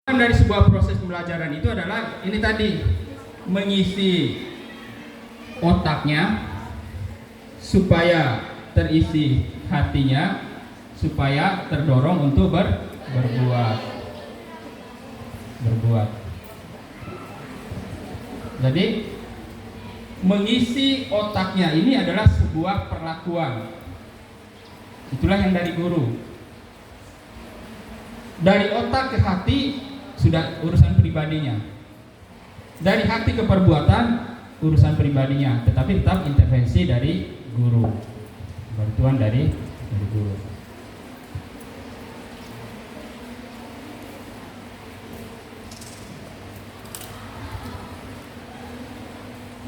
Dari sebuah proses pembelajaran itu adalah ini tadi, mengisi otaknya supaya terisi hatinya, supaya terdorong untuk berbuat. Jadi mengisi otaknya ini adalah sebuah perlakuan. Itulah yang dari guru. Dari otak ke hati sudah urusan pribadinya. Dari hati ke perbuatan urusan pribadinya, tetapi tetap intervensi dari guru. Bantuan dari guru.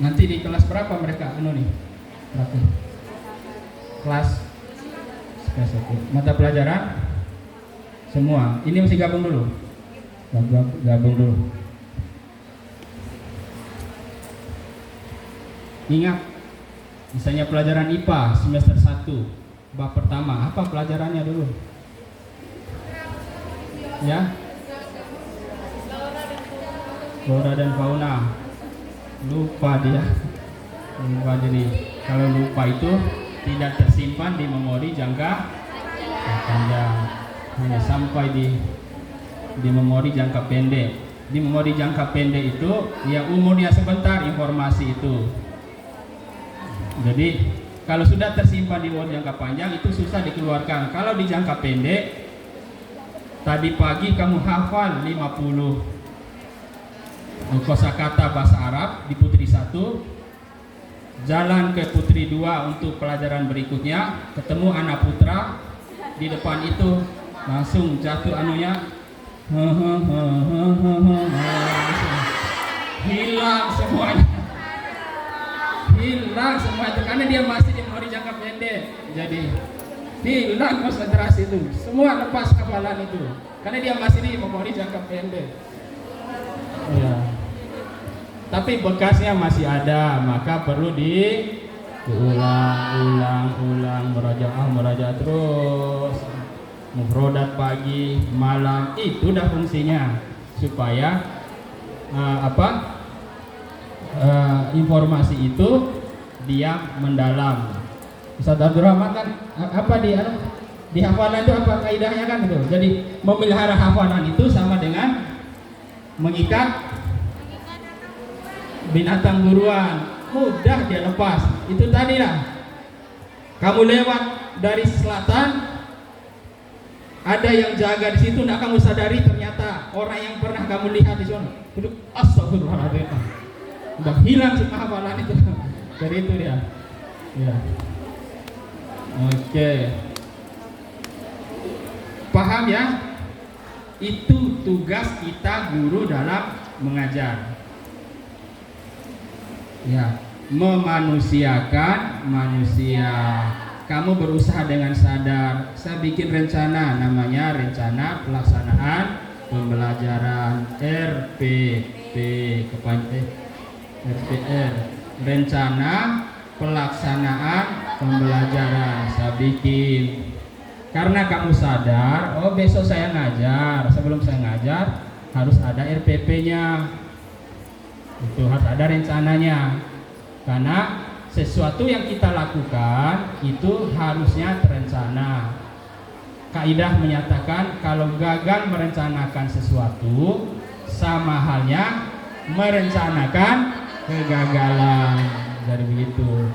Nanti di kelas berapa mereka kelas 1. Mata pelajaran semua. Ini mesti gabung dulu. Ingat, misalnya pelajaran IPA semester 1 bab pertama, apa pelajarannya dulu? Ya? Flora dan fauna. Lupa dia. Jadi kalau lupa itu tidak tersimpan di memori jangka panjang, hanya sampai di memori jangka pendek. Di memori jangka pendek itu ya umurnya sebentar informasi itu. Jadi kalau sudah tersimpan di memori jangka panjang itu susah dikeluarkan. Kalau di jangka pendek, tadi pagi kamu hafal 50 kosakata bahasa Arab di Putri 1, jalan ke Putri 2 untuk pelajaran berikutnya, ketemu anak putra di depan itu, langsung jatuh anunya, hilang semuanya, itu karena dia masih di memori jangka pendek. Jadi hilang konsentrasi itu, semua lepas kafalan itu, karena dia masih di memori jangka pendek. Ya. Tapi bekasnya masih ada, maka perlu diulang, merajaah terus, mufrodat pagi, malam, itu dah fungsinya supaya informasi itu dia mendalam. Ustaz Abdul Rahman kan di hafalan itu apa kaidahnya kan gitu. Jadi memelihara hafalan itu sama dengan mengikat binatang buruan, mudah dia lepas. Itu tadi lah, kamu lewat dari selatan, ada yang jaga di situ, nggak kamu sadari ternyata orang yang pernah kamu lihat di sana. Duduk, astagfirullahaladzim, udah hilang semua hafalan itu. Dari itu dia. Ya. Oke. Paham ya? Itu tugas kita guru dalam mengajar. Ya, memanusiakan manusia. Kamu berusaha dengan sadar. Saya bikin rencana, namanya rencana pelaksanaan pembelajaran RPR, rencana pelaksanaan pembelajaran. Saya bikin karena kamu sadar, oh besok saya ngajar, sebelum saya ngajar harus ada RPP-nya. Itu harus ada rencananya, karena sesuatu yang kita lakukan itu harusnya terencana. Kaidah menyatakan kalau gagal merencanakan sesuatu sama halnya merencanakan kegagalan. Jadi begitu.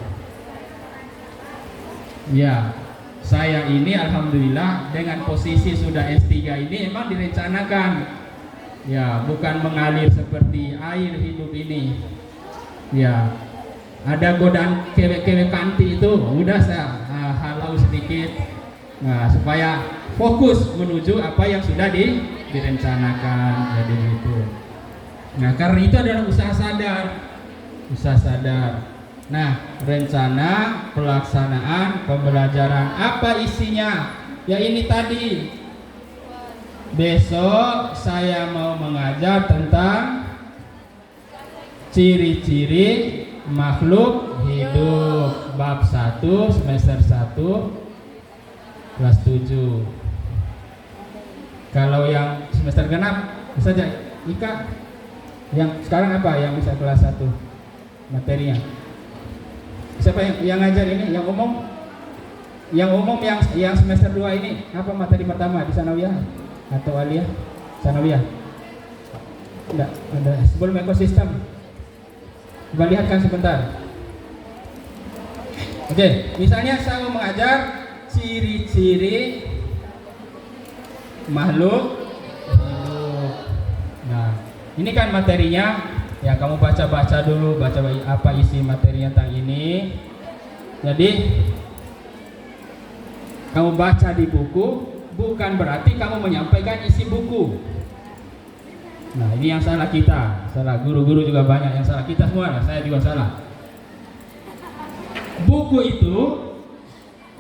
Ya, saya ini alhamdulillah dengan posisi sudah S3 ini emang direncanakan. Ya, bukan mengalir seperti air hidup ini. Ya, ada godaan kewek-kewek kanti itu, udah saya halau sedikit. Nah, supaya fokus menuju apa yang sudah direncanakan. Jadi itu. Nah, karena itu adalah usaha sadar. Nah, rencana pelaksanaan pembelajaran apa isinya? Ya ini tadi. Besok saya mau mengajar tentang ciri-ciri makhluk hidup bab 1 semester 1 kelas 7. Kalau yang semester genap saja. Ika, yang sekarang apa yang bisa kelas 1 materinya? Siapa yang ngajar ini? Yang umum? Yang umum yang semester 2 ini apa materi pertama di sanawiyah atau aliyah? Sanawiyah. Enggak, ada sebelum ekosistem. Coba lihatkan sebentar. Oke, misalnya saya mau mengajar ciri-ciri makhluk hidup. Nah, ini kan materinya. Ya, kamu baca-baca dulu, baca apa isi materinya tentang ini. Jadi, kamu baca di buku bukan berarti kamu menyampaikan isi buku. Nah, ini yang salah kita. Salah guru-guru juga banyak yang salah. Kita semua, saya juga salah. Buku itu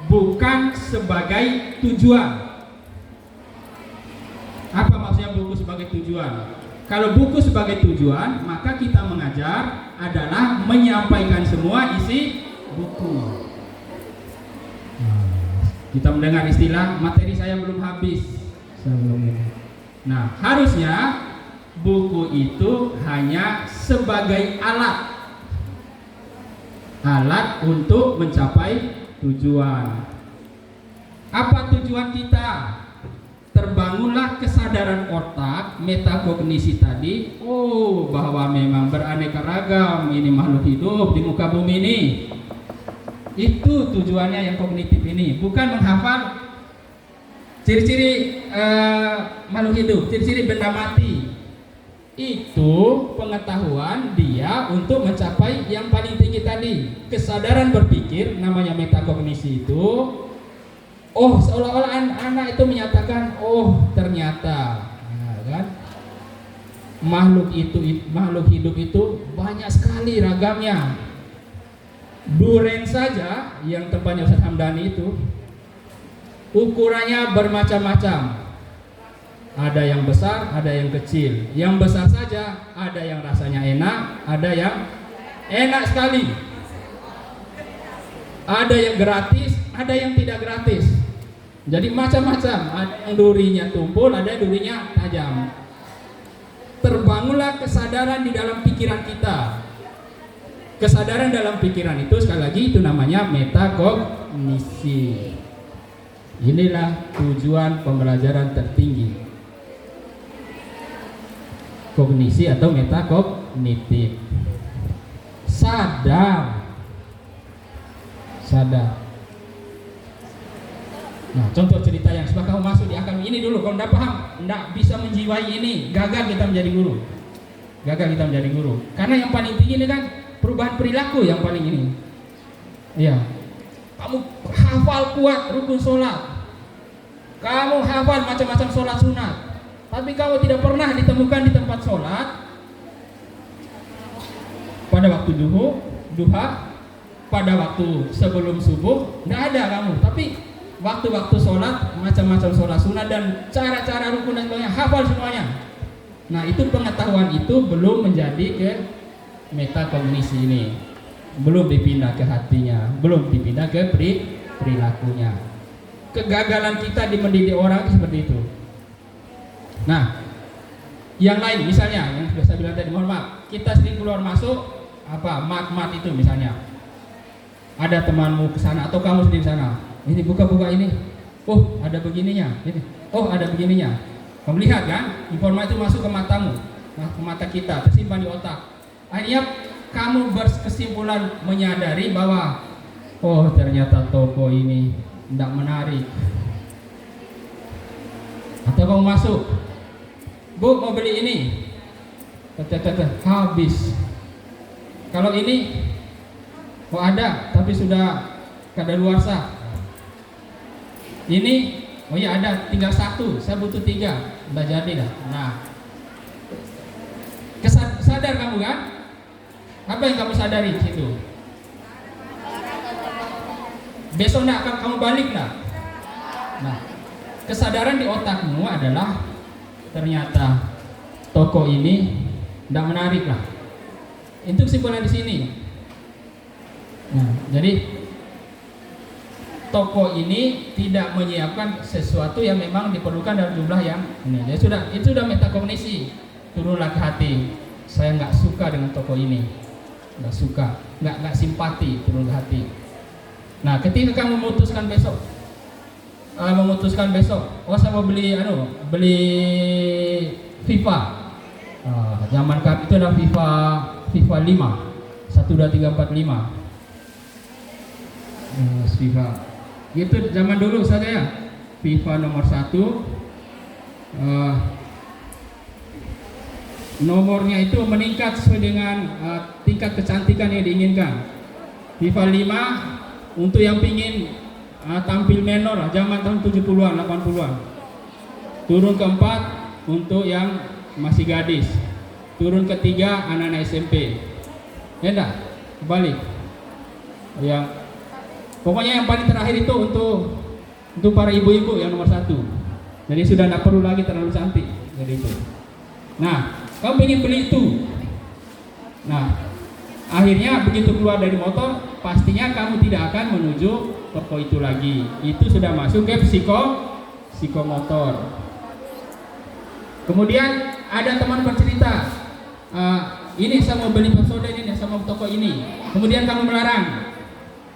bukan sebagai tujuan. Apa maksudnya buku sebagai tujuan? Kalau buku sebagai tujuan, maka kita mengajar adalah menyampaikan semua isi buku. Kita mendengar istilah materi saya belum habis. Nah, harusnya buku itu hanya sebagai alat untuk mencapai tujuan. Apa tujuan kita? Terbangunlah kesadaran otak, metakognisi tadi. Oh, bahwa memang beraneka ragam ini makhluk hidup di muka bumi ini. Itu tujuannya yang kognitif ini, bukan menghafal ciri-ciri makhluk hidup, ciri-ciri benda mati. Itu pengetahuan dia untuk mencapai yang paling tinggi tadi, kesadaran berpikir, namanya metakognisi itu. Oh, seolah-olah anak itu menyatakan, oh ternyata, nah, kan? makhluk hidup itu banyak sekali ragamnya. Duren saja yang tempatnya Ustaz Hamdani itu ukurannya bermacam-macam. Ada yang besar, ada yang kecil. Yang besar saja ada yang rasanya enak, ada yang enak sekali. Ada yang gratis, ada yang tidak gratis. Jadi macam-macam. Ada yang durinya tumpul, ada yang durinya tajam. Terbangunlah kesadaran di dalam pikiran kita. Kesadaran dalam pikiran itu sekali lagi itu namanya metakognisi. Inilah tujuan pembelajaran tertinggi. Kognisi atau metakognitif. Sadar. Nah, contoh cerita yang sebab kamu masuk di akademi ini dulu, kamu tidak paham, tidak bisa menjiwai ini, gagal kita menjadi guru. Karena yang paling tinggi ini kan perubahan perilaku yang paling ini. Iya. Kamu hafal kuat rukun sholat. Kamu hafal macam-macam sholat sunat. Tapi kamu tidak pernah ditemukan di tempat sholat pada waktu duha, pada waktu sebelum subuh, tidak ada kamu. Tapi waktu-waktu sholat, macam-macam sholat sunat dan cara-cara rukun dan sebagainya, hafal semuanya. Nah, itu pengetahuan itu belum menjadi ke metakognisi ini, belum dipindah ke hatinya, belum dipindah ke perilakunya. Kegagalan kita di mendidik orang seperti itu. Nah, yang lain misalnya yang sudah saya bilang tadi, mohon maaf, kita sering keluar masuk mat itu misalnya. Ada temanmu ke sana atau kamu sendiri sana. Ini buka-buka ini. Oh, ada begininya. Ini. Oh, ada begininya. Kamu lihat kan? Informasi itu masuk ke matamu, ke mata kita, tersimpan di otak. Akhirnya kamu berkesimpulan menyadari bahwa oh, ternyata toko ini tidak menarik. Atau kamu masuk, Bu, mau beli ini, habis. Kalau ini, oh ada, tapi sudah kadaluarsa. Ini, oh iya ada, tinggal 1, saya butuh 3, udah jadi dah. Nah, sadar kamu kan? Apa yang kamu sadari di situ? Besok enggak akan kamu balik enggak? Nah, kesadaran di otakmu adalah ternyata toko ini tidak menarik lah. Itu kesimpulan di sini. Nah, jadi toko ini tidak menyiapkan sesuatu yang memang diperlukan dalam jumlah yang ini. Dia itu sudah metakognisi, turunlah ke hati. Saya nggak suka dengan toko ini, nggak suka, nggak simpati, turun ke hati. Nah, ketika kamu memutuskan besok, oh saya mau beli FIFA. Zaman kami itu ada FIFA 5, 1, 2, 3, 4, 5. FIFA. Itu zaman dulu saja ya. FIFA nomor 1. Nomornya itu meningkat sesuai dengan tingkat kecantikan yang diinginkan. FIFA 5 untuk yang pingin tampil menor zaman tahun 70-an, 80-an. Turun ke 4 untuk yang masih gadis. Turun ke 3 anak-anak SMP. Ya enggak? Kebalik. Pokoknya yang paling terakhir itu untuk para ibu-ibu yang nomor 1. Jadi sudah tidak perlu lagi terlalu cantik. Jadi itu. Nah, kamu ingin beli itu. Nah, akhirnya begitu keluar dari motor, pastinya kamu tidak akan menuju toko itu lagi. Itu sudah masuk ke psikomotor. Kemudian ada teman bercerita, ini saya mau beli episode ini, saya mau toko ini. Kemudian kamu melarang.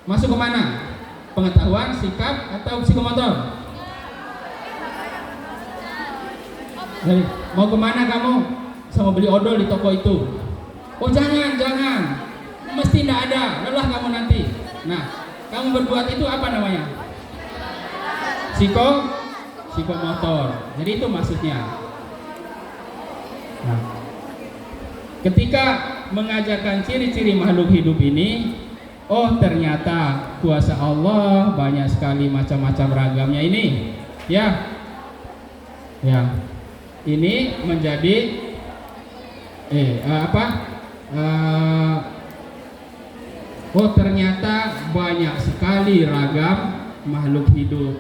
Masuk ke mana? Pengetahuan, sikap, atau psikomotor? Jadi, mau kemana kamu? Saya mau beli odol di toko itu. Oh jangan. Mesti tidak ada, lelah kamu nanti. Nah, kamu berbuat itu apa namanya? Psikomotor. Jadi itu maksudnya. Nah, ketika mengajarkan ciri-ciri makhluk hidup ini, oh ternyata kuasa Allah banyak sekali macam-macam ragamnya ini. Ya. Ini menjadi oh ternyata banyak sekali ragam makhluk hidup.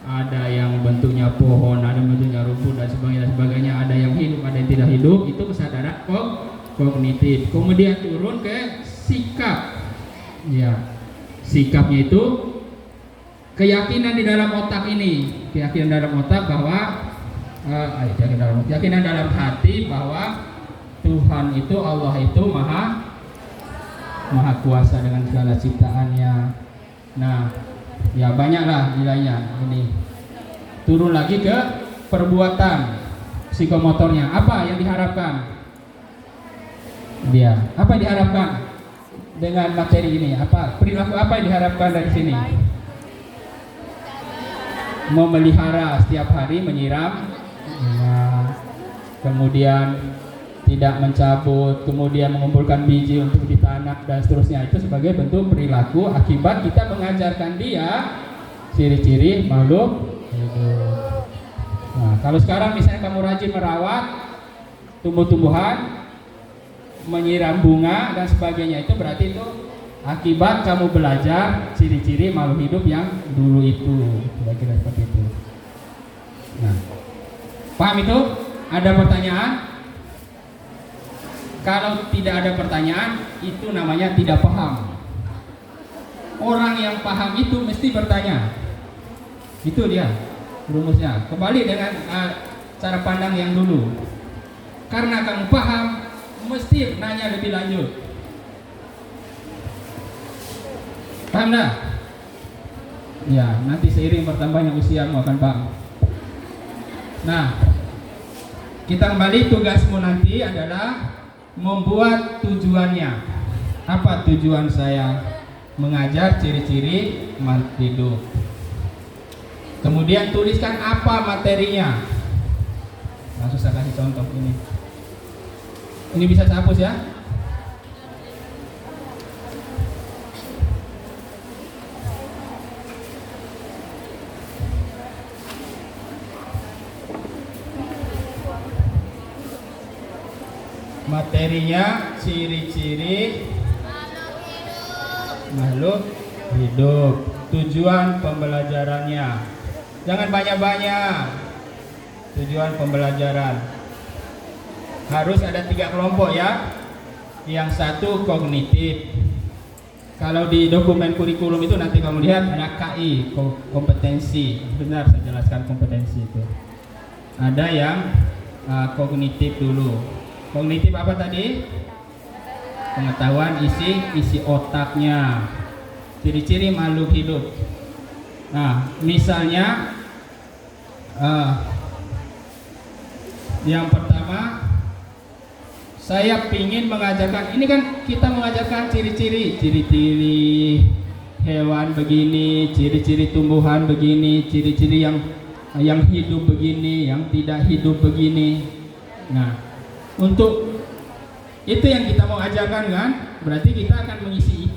Ada yang bentuknya pohon, ada yang bentuknya rumput dan sebagainya. Ada yang hidup, ada yang tidak hidup. Itu kesadaran kognitif. Kemudian turun ke sikap. Ya, sikapnya itu keyakinan di dalam otak ini, keyakinan dalam otak bahwa keyakinan dalam hati bahwa Tuhan itu, Allah itu maha kuasa dengan segala ciptaannya. Nah, ya banyaklah nilainya. Ini turun lagi ke perbuatan psikomotornya. Apa yang diharapkan? Apa yang diharapkan dengan materi ini? Perilaku apa yang diharapkan dari sini? Memelihara setiap hari, menyiram, kemudian tidak mencabut, kemudian mengumpulkan biji untuk ditanam dan seterusnya. Itu sebagai bentuk perilaku akibat kita mengajarkan dia ciri-ciri makhluk hidup. Nah, kalau sekarang misalnya kamu rajin merawat tumbuh-tumbuhan, menyiram bunga dan sebagainya, itu berarti itu akibat kamu belajar ciri-ciri makhluk hidup yang dulu itu. Kira-kira seperti itu. Nah, paham itu? Ada pertanyaan? Kalau tidak ada pertanyaan, itu namanya tidak paham. Orang yang paham itu mesti bertanya. Itu dia rumusnya. Kembali dengan cara pandang yang dulu. Karena kamu paham, mesti nanya lebih lanjut. Paham dah? Ya, nanti seiring bertambahnya usiamu akan paham. Nah, kita kembali, tugasmu nanti adalah membuat tujuannya. Apa tujuan saya mengajar ciri-ciri makhluk hidup? Kemudian tuliskan apa materinya. Langsung saya kasih contoh ini. Ini bisa saya hapus ya. Materinya ciri-ciri makhluk hidup. Tujuan pembelajarannya. Jangan banyak-banyak. Tujuan pembelajaran. Harus ada 3 kelompok ya. Yang satu kognitif, Kalau di dokumen kurikulum itu nanti kamu lihat ada KI, kompetensi. Benar, saya jelaskan kompetensi itu. Ada yang kognitif dulu. Kognitif apa tadi? Pengetahuan isi otaknya. Ciri-ciri makhluk hidup. Nah, misalnya yang pertama, saya ingin mengajarkan, ini kan kita mengajarkan ciri-ciri hewan begini, ciri-ciri tumbuhan begini, ciri-ciri yang hidup begini, yang tidak hidup begini. Nah, untuk itu yang kita mau ajarkan kan, berarti kita akan mengisi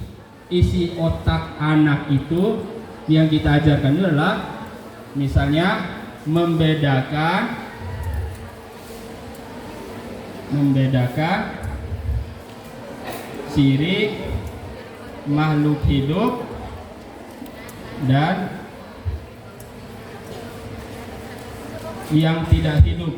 isi otak anak itu. Yang kita ajarkan adalah misalnya membedakan ciri makhluk hidup dan yang tidak hidup.